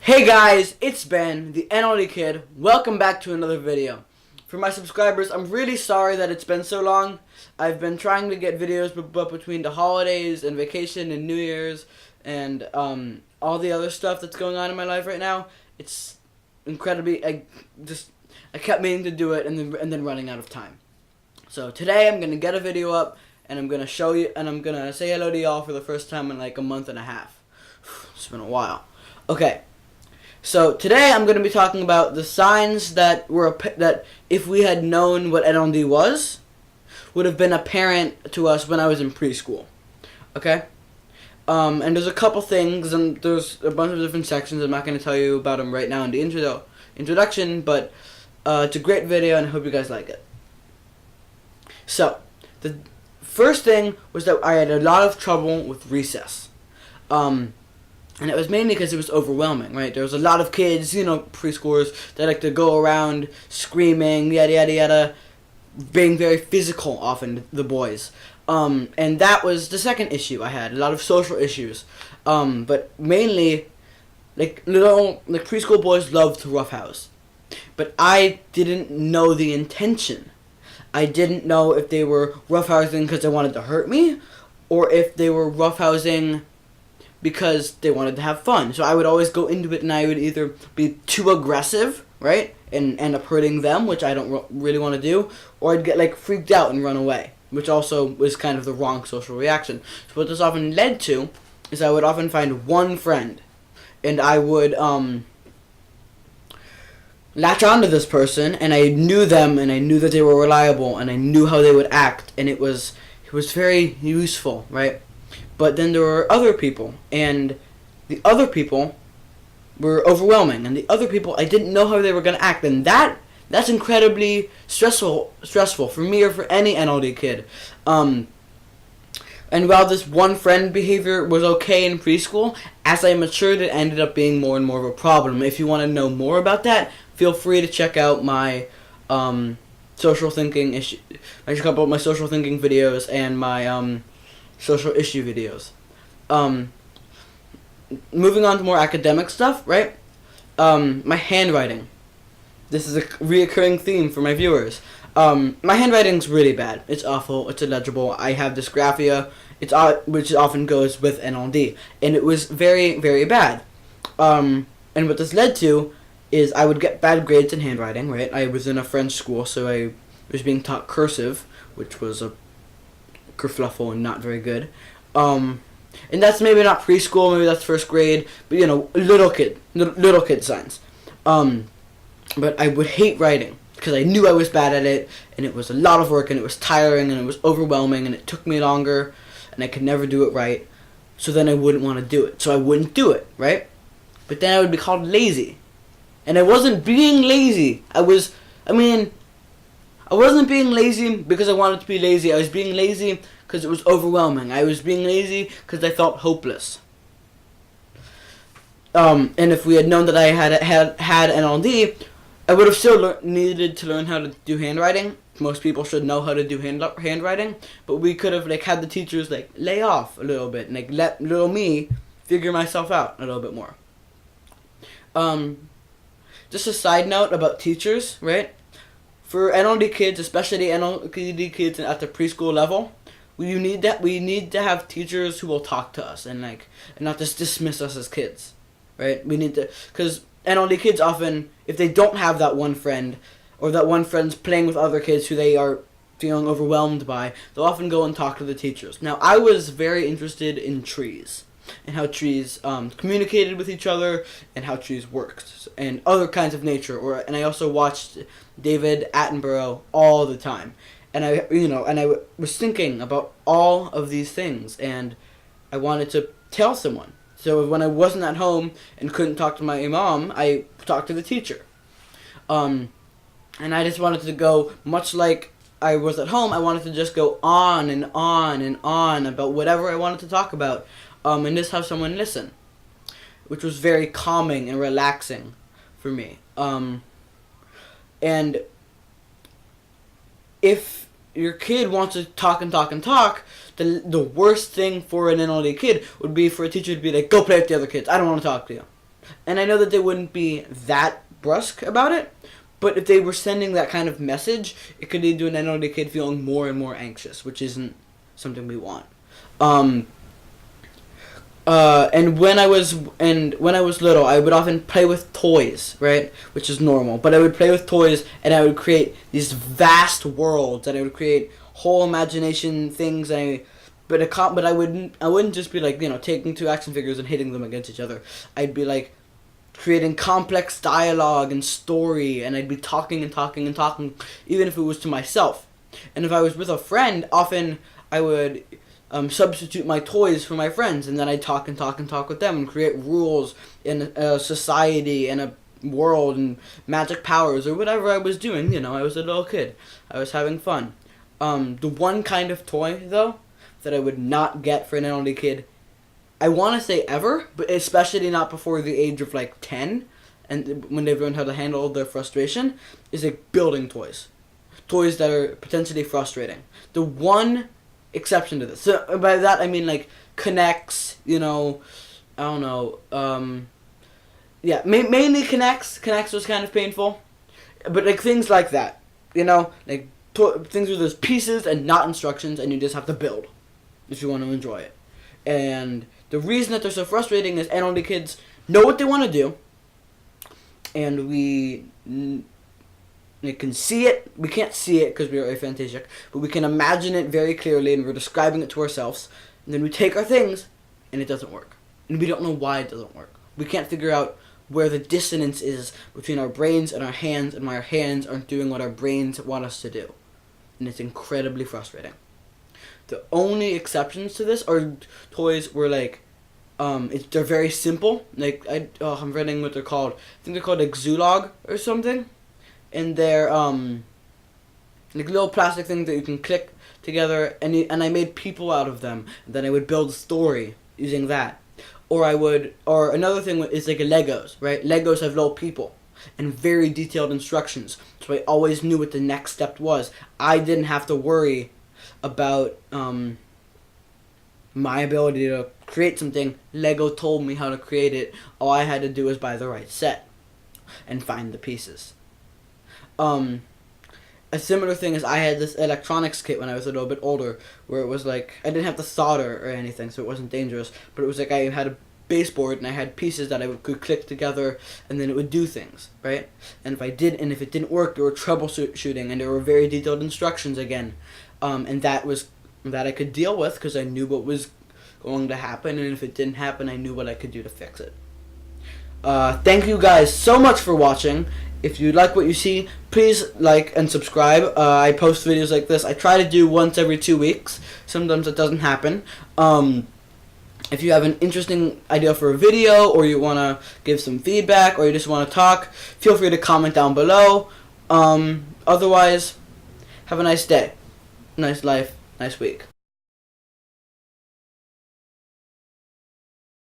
Hey guys, it's Ben, the NLD Kid. Welcome back to another video. For my subscribers, I'm really sorry that it's been so long. I've been trying to get videos, but between the holidays and vacation and New Year's and all the other stuff that's going on in my life right now, it's incredibly. I kept meaning to do it and then running out of time. So today I'm gonna get a video up and I'm gonna show you and I'm gonna say hello to y'all for the first time in like a month and a half. It's been a while. Okay. So today I'm going to be talking about the signs that if we had known what NLD was, would have been apparent to us when I was in preschool. Okay? And there's a couple things, and there's a bunch of different sections. I'm not going to tell you about them right now in the introduction, but it's a great video, and I hope you guys like it. So, the first thing was that I had a lot of trouble with recess. And it was mainly because it was overwhelming, right? There was a lot of kids, preschoolers, that like to go around screaming, yada, yada, yada, being very physical often, the boys. And that was the second issue I had, a lot of social issues. But mainly, preschool boys love to roughhouse. But I didn't know the intention. I didn't know if they were roughhousing because they wanted to hurt me, or if they were roughhousing because they wanted to have fun. So I would always go into it and I would either be too aggressive, right, and end up hurting them, which I don't really want to do, or I'd get freaked out and run away, which also was kind of the wrong social reaction. So what this often led to is I would often find one friend, and I would latch onto this person, and I knew them, and I knew that they were reliable, and I knew how they would act, and it was very useful, right? But then there were other people, and the other people were overwhelming, and the other people, I didn't know how they were going to act, and that's incredibly stressful for me or for any NLD kid. And while this one friend behavior was okay in preschool, as I matured, it ended up being more and more of a problem. If you want to know more about that, feel free to check out my social thinking issue. I check out my social thinking videos and my social issue videos. Moving on to more academic stuff, right? My handwriting. This is a reoccurring theme for my viewers. My handwriting's really bad. It's awful. It's illegible. I have dysgraphia, which often goes with NLD, and it was very, very bad. And what this led to is I would get bad grades in handwriting, right? I was in a French school, so I was being taught cursive, which was a kerfluffle and not very good. And that's maybe not preschool, maybe that's first grade, but little kid signs. But I would hate writing because I knew I was bad at it, and it was a lot of work, and it was tiring, and it was overwhelming, and it took me longer, and I could never do it right. So then I wouldn't want to do it, so I wouldn't do it, right? But then I would be called lazy, and I wasn't being lazy. I wasn't being lazy because I wanted to be lazy. I was being lazy because it was overwhelming. I was being lazy because I felt hopeless. And if we had known that I had NLD, I would have still needed to learn how to do handwriting. Most people should know how to do handwriting, but we could have had the teachers lay off a little bit and let little me figure myself out a little bit more. Just a side note about teachers, right? For NLD kids, especially NLD kids at the preschool level, we need to have teachers who will talk to us and not just dismiss us as kids, right? We need to, because NLD kids often, if they don't have that one friend, or that one friend's playing with other kids who they are feeling overwhelmed by, they'll often go and talk to the teachers. Now, I was very interested in trees, and how trees communicated with each other, and how trees worked, and other kinds of nature. And I also watched David Attenborough all the time, and I was thinking about all of these things, and I wanted to tell someone. So when I wasn't at home and couldn't talk to my mom, I talked to the teacher. And I just wanted to go, much like I was at home, I wanted to just go on and on and on about whatever I wanted to talk about. And just have someone listen, which was very calming and relaxing for me. And if your kid wants to talk and talk and talk, the worst thing for an NLD kid would be for a teacher to be like, go play with the other kids. I don't want to talk to you. And I know that they wouldn't be that brusque about it, but if they were sending that kind of message, it could lead to an NLD kid feeling more and more anxious, which isn't something we want. And when I was little, I would often play with toys, right? Which is normal. But I would play with toys, and I would create these vast worlds, and I would create whole imagination things. But I wouldn't just be like, taking two action figures and hitting them against each other. I'd be like creating complex dialogue and story, and I'd be talking and talking and talking, even if it was to myself. And if I was with a friend, often I would substitute my toys for my friends, and then I'd talk and talk and talk with them and create rules in a society and a world and magic powers or whatever I was doing. I was a little kid. I was having fun. The one kind of toy, though, that I would not get for an NLD kid, I want to say ever, but especially not before the age of 10, and when they've learned how to handle their frustration, is building toys. Toys that are potentially frustrating. The one exception to this. So by that I mean Connects, I don't know. Mainly Connects. Connects was kind of painful, but things like that. Things where there's pieces and not instructions, and you just have to build if you want to enjoy it. And the reason that they're so frustrating is NLD kids know what they want to do, and we can see it. We can't see it because we are aphantasic, but we can imagine it very clearly, and we're describing it to ourselves. And then we take our things, and it doesn't work. And we don't know why it doesn't work. We can't figure out where the dissonance is between our brains and our hands, and why our hands aren't doing what our brains want us to do. And it's incredibly frustrating. The only exceptions to this are toys where they're very simple. I'm forgetting what they're called. I think they're called Zulog or something. And they're little plastic things that you can click together, and I made people out of them. And then I would build a story using that. Or another thing is Legos, right? Legos have little people and very detailed instructions, so I always knew what the next step was. I didn't have to worry about my ability to create something. Lego told me how to create it. All I had to do was buy the right set and find the pieces. A similar thing is I had this electronics kit when I was a little bit older, where it was I didn't have to solder or anything, so it wasn't dangerous, but it was I had a baseboard and I had pieces that I could click together, and then it would do things, right? And if it didn't work, there were troubleshooting, and there were very detailed instructions again, and that I could deal with because I knew what was going to happen, and if it didn't happen, I knew what I could do to fix it. Thank you guys so much for watching. If you like what you see, please like and subscribe. I post videos like this. I try to do once every 2 weeks. Sometimes it doesn't happen. If you have an interesting idea for a video, or you want to give some feedback, or you just want to talk, feel free to comment down below. Otherwise, have a nice day, nice life, nice week.